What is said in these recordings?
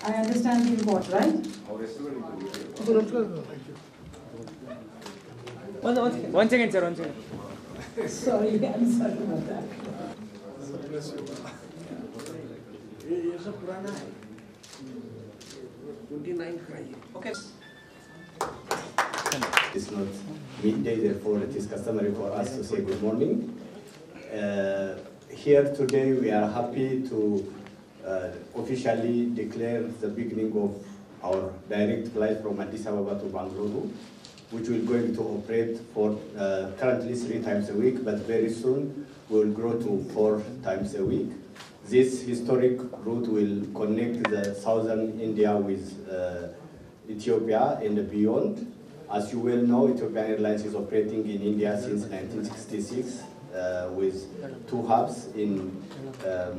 I understand the import, right? One second, sir. 1 second. Sorry, I'm sorry about that. Okay. It's not midday, therefore it is customary for us to say good morning. Here today we are happy to officially declare the beginning of our direct flight from Addis Ababa to Bangalore, which will going to operate for currently 3 times a week, but very soon will grow to 4 times a week. This historic route will connect the southern India with Ethiopia and beyond. As you well know, Ethiopian Airlines is operating in India since 1966 with 2 hubs in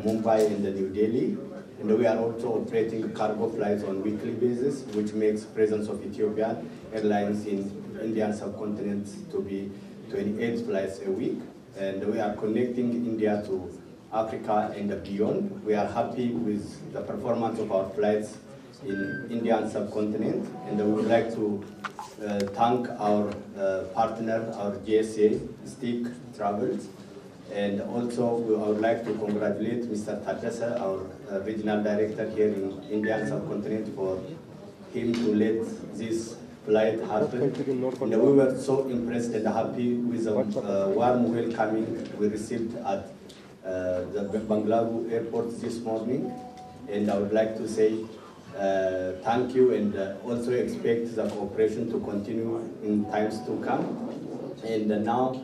Mumbai and New Delhi. And we are also operating cargo flights on a weekly basis, which makes presence of Ethiopian Airlines in Indian subcontinent to be 28 flights a week. And we are connecting India to Africa and beyond. We are happy with the performance of our flights in Indian subcontinent, and we would like to thank our partner, our GSA, Stick Travels, and also I would like to congratulate Mr. Tadasa, our regional director here in Indian subcontinent, for him to let this flight happen. And we were so impressed and happy with the warm welcoming we received at the Bangalore airport this morning, and I would like to say thank you, and also expect the cooperation to continue in times to come. And now,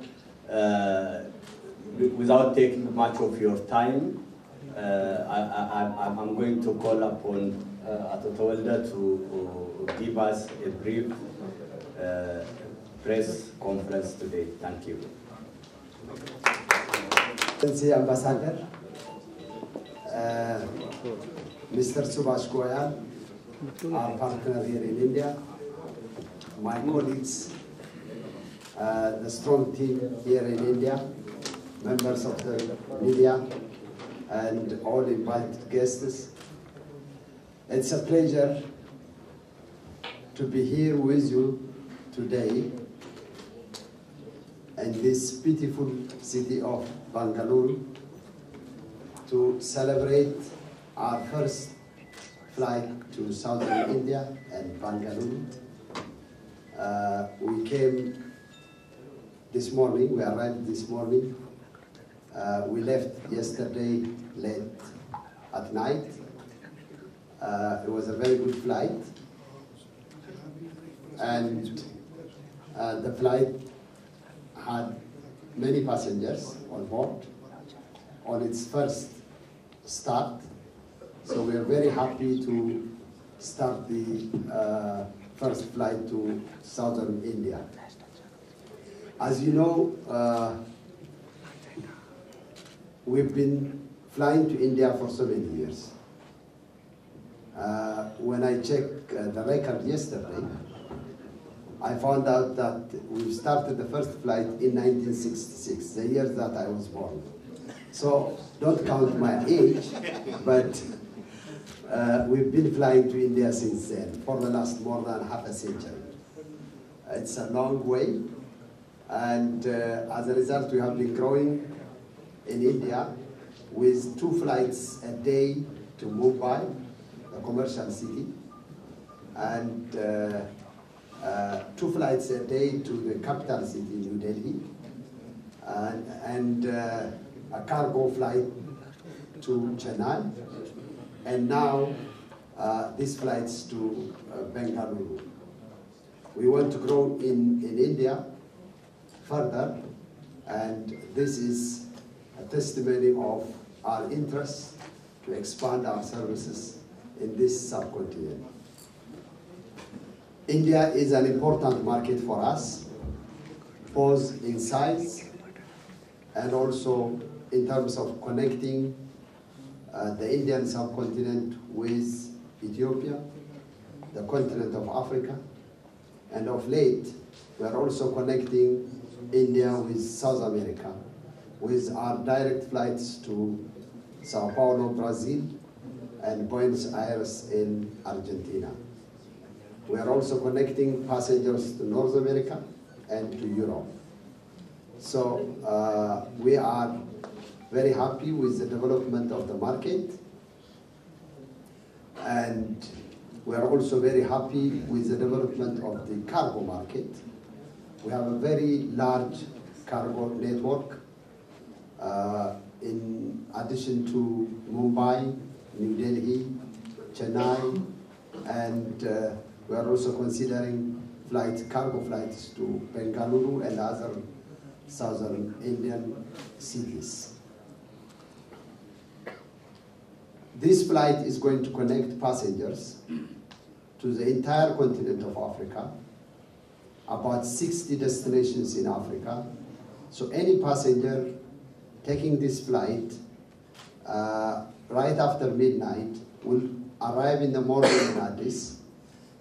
without taking much of your time, I'm going to call upon Ato Tawalda to give us a brief press conference today. Thank you. Ambassador, Mr. Subhash Goyal, our partner here in India, my colleagues, the strong team here in India, members of the media, and all invited guests. It's a pleasure to be here with you today in this beautiful city of Bangalore to celebrate our first flight to southern India and Bangalore. We came this morning, we arrived this morning. We left yesterday late at night. It was a very good flight. And the flight had many passengers on board on its first start. So we are very happy to start the first flight to southern India. As you know, we've been flying to India for so many years. When I checked the record yesterday, I found out that we started the first flight in 1966, the year that I was born. So don't count my age, but we've been flying to India since then, for the last more than half a century. It's a long way, and as a result, we have been growing in India with 2 flights a day to Mumbai, a commercial city, and 2 flights a day to the capital city, New Delhi, and a cargo flight to Chennai, and now these flights to Bangalore. We want to grow in India further, and this is a testimony of our interest to expand our services in this subcontinent. India is an important market for us, both in size and also in terms of connecting the Indian subcontinent with Ethiopia, the continent of Africa, and of late, we are also connecting India with South America, with our direct flights to Sao Paulo, Brazil, and Buenos Aires in Argentina. We are also connecting passengers to North America and to Europe. So we are very happy with the development of the market, and we are also very happy with the development of the cargo market. We have a very large cargo network in addition to Mumbai, New Delhi, Chennai, and we are also considering cargo flights to Bengaluru and other southern Indian cities. This flight is going to connect passengers to the entire continent of Africa, about 60 destinations in Africa. So any passenger taking this flight right after midnight will arrive in the morning in Addis,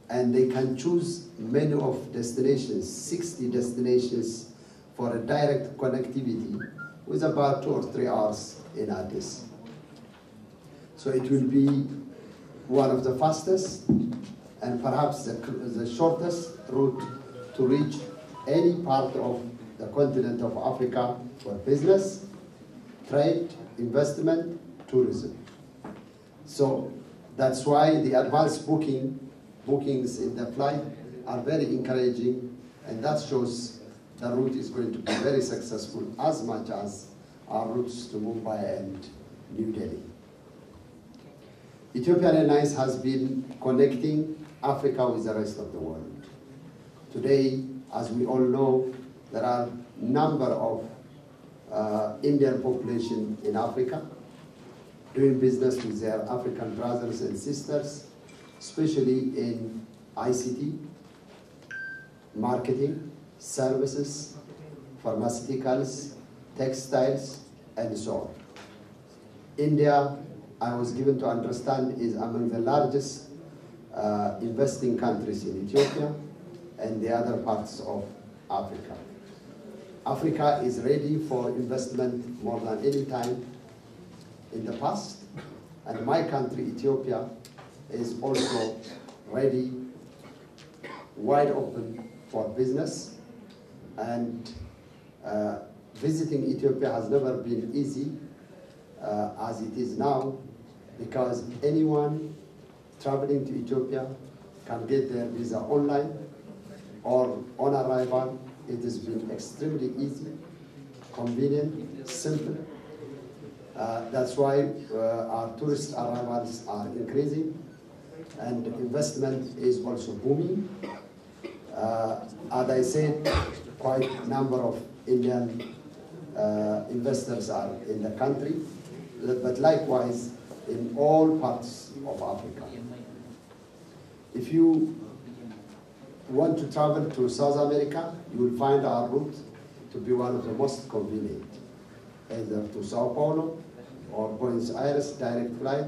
and they can choose many of destinations, 60 destinations for a direct connectivity with about 2 or 3 hours in Addis. So it will be one of the fastest and perhaps the shortest route to reach any part of the continent of Africa for business, trade, investment, tourism. So that's why the advanced bookings in the flight are very encouraging, and that shows the route is going to be very successful as much as our routes to Mumbai and New Delhi. Ethiopian Airlines has been connecting Africa with the rest of the world. Today, as we all know, there are a number of Indian population in Africa doing business with their African brothers and sisters, especially in ICT, marketing, services, pharmaceuticals, textiles, and so on. India, I was given to understand, is among the largest investing countries in Ethiopia and the other parts of Africa. Africa is ready for investment more than any time in the past, and my country, Ethiopia, is also ready, wide open for business, and visiting Ethiopia has never been easy as it is now, because anyone traveling to Ethiopia can get their visa online or on arrival. It has been extremely easy, convenient, simple. That's why our tourist arrivals are increasing, and investment is also booming. As I said, quite a number of Indian investors are in the country, but likewise in all parts of Africa. If you want to travel to South America, you will find our route to be one of the most convenient, either to Sao Paulo or Buenos Aires direct flight,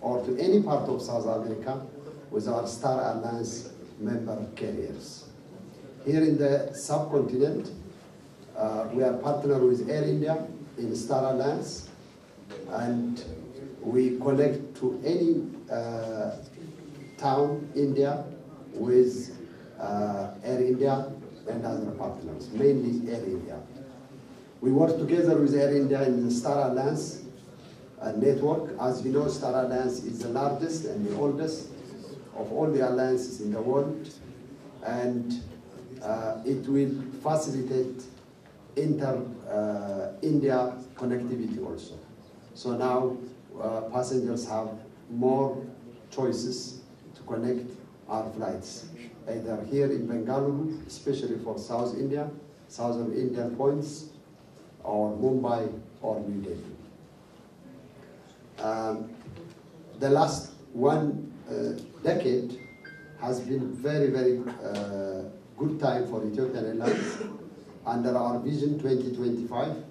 or to any part of South America with our Star Alliance member carriers. Here in the subcontinent, we are partnered with Air India in Star Alliance, and we connect to any town India with Air India and other partners, mainly Air India. We work together with Air India in the Star Alliance network. As you know, Star Alliance is the largest and the oldest of all the alliances in the world, and it will facilitate inter-India connectivity also. So now passengers have more choices to connect our flights, either here in Bengaluru, especially for South India, Southern Indian points, or Mumbai or New Delhi. The last one decade has been very, very good time for Ethiopian Airlines. Under our Vision 2025,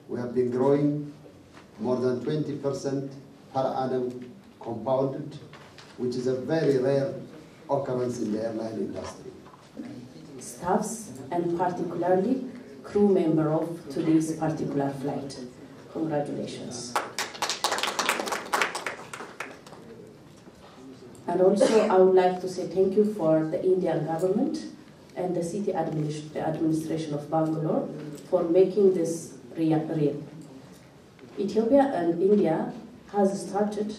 we have been growing more than 20% per annum compounded, which is a very rare occurrence in the airline industry. Staffs, and particularly crew member of today's particular flight. Congratulations. And also, I would like to say thank you for the Indian government and the city administration of Bangalore for making this real. Ethiopia and India has started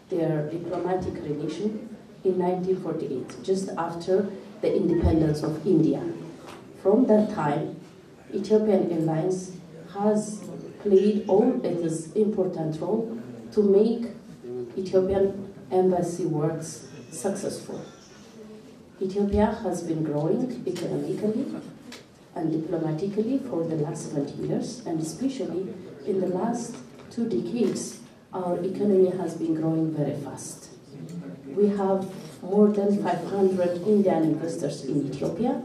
their diplomatic relation in 1948, just after the independence of India. From that time, Ethiopian Airlines has played all its important role to make Ethiopian embassy works successful. Ethiopia has been growing economically and diplomatically for the last 20 years, and especially in the last 2 decades, our economy has been growing very fast. We have more than 500 Indian investors in Ethiopia,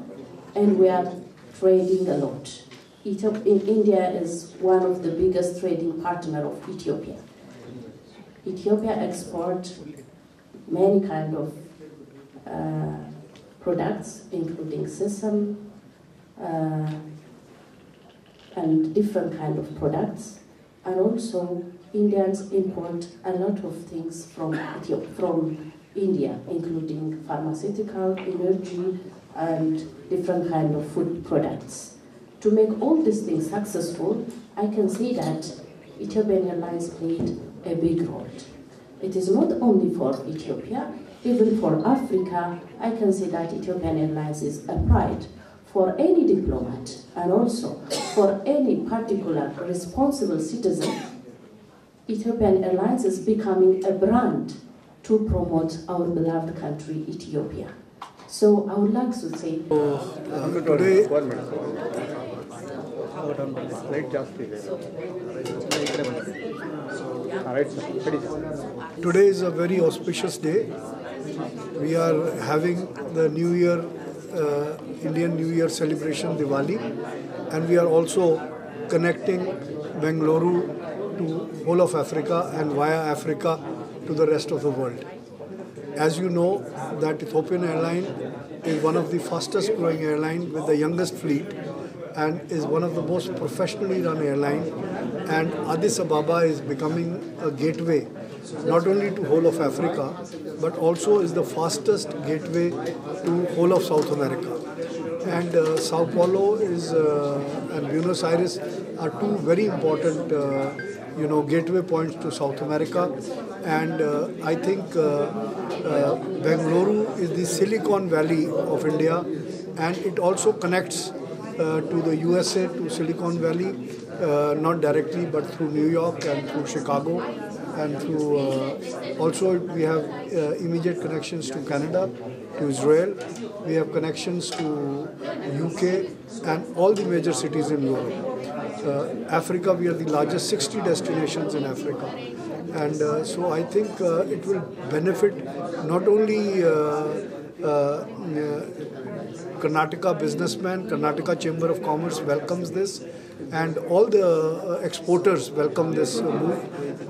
and we are trading a lot. India is one of the biggest trading partners of Ethiopia. Ethiopia exports many kind of products, including sesame and different kind of products, and also Indians import a lot of things from India, including pharmaceutical, energy, and different kind of food products. To make all these things successful, I can say that Ethiopian Airlines played a big role. It is not only for Ethiopia, even for Africa. I can say that Ethiopian Airlines is a pride for any diplomat and also for any particular responsible citizen. Ethiopian Airlines is becoming a brand to promote our beloved country, Ethiopia. So I would like to say... Today is a very auspicious day. We are having the New Year, Indian New Year celebration, Diwali, and we are also connecting Bengaluru to whole of Africa and via Africa to the rest of the world. As you know, that Ethiopian Airlines is one of the fastest growing airlines with the youngest fleet and is one of the most professionally run airlines, and Addis Ababa is becoming a gateway not only to whole of Africa but also is the fastest gateway to whole of South America. And Sao Paulo is and Buenos Aires are two very important gateway points to South America, and I think Bengaluru is the Silicon Valley of India, and it also connects to the USA, to Silicon Valley, not directly but through New York and through Chicago, and through also we have immediate connections to Canada, to Israel. We have connections to UK and all the major cities in Europe. Africa, we are the largest 60 destinations in Africa, and so I think it will benefit not only Karnataka businessmen. Karnataka Chamber of Commerce welcomes this, and all the exporters welcome this move,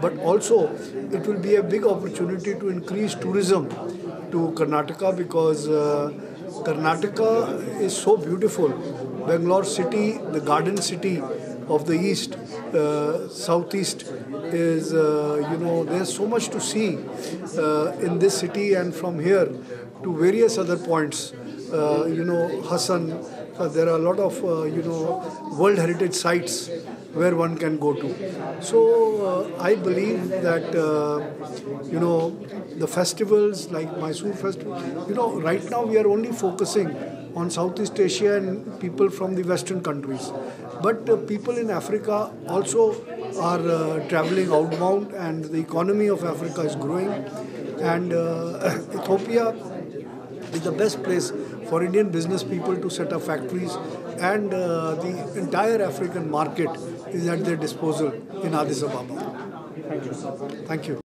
but also it will be a big opportunity to increase tourism to Karnataka, because Karnataka is so beautiful. Bangalore city, the garden city of the east, southeast, is there's so much to see in this city, and from here to various other points, Hassan, there are a lot of World Heritage sites where one can go to. So I believe that the festivals like Mysore Festival, right now we are only focusing on Southeast Asia and people from the Western countries. But people in Africa also are traveling outbound, and the economy of Africa is growing. And Ethiopia is the best place for Indian business people to set up factories, and the entire African market is at their disposal in Addis Ababa. Thank you. Thank you.